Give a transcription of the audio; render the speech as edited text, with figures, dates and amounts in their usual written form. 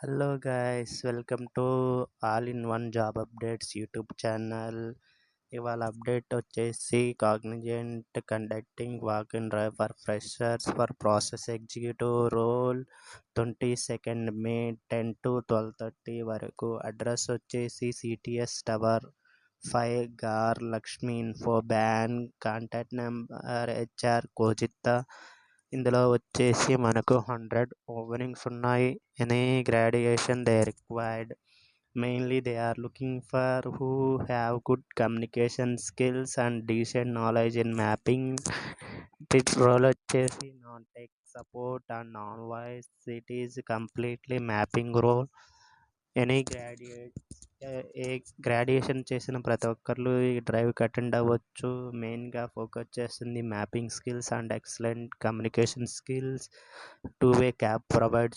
Hello guys, welcome to all in one job updates YouTube channel. ఇవాళ update వచ్చేసి Cognizant conducting walk in drive for freshers for process executive role 22 May 10 to 12:30 వరకు. Address వచ్చేసి CTS tower 5 గార్ Lakshmi infobahn. Contact number HR కోజిత్త. ఇందులో వచ్చేసి మనకు 100 openings ఉన్నాయి. Any graduation they required. Mainly they are looking for who have good communication skills and decent knowledge in mapping. This role వచ్చేసి non tech support and non voice. It is completely mapping role. Any graduation చేసిన ప్రతి ఒక్కరు ఈ డ్రైవ్కి attend అవ్వచ్చు. మెయిన్గా focus చేస్తుంది mapping skills and excellent communication skills. 2-way cab provide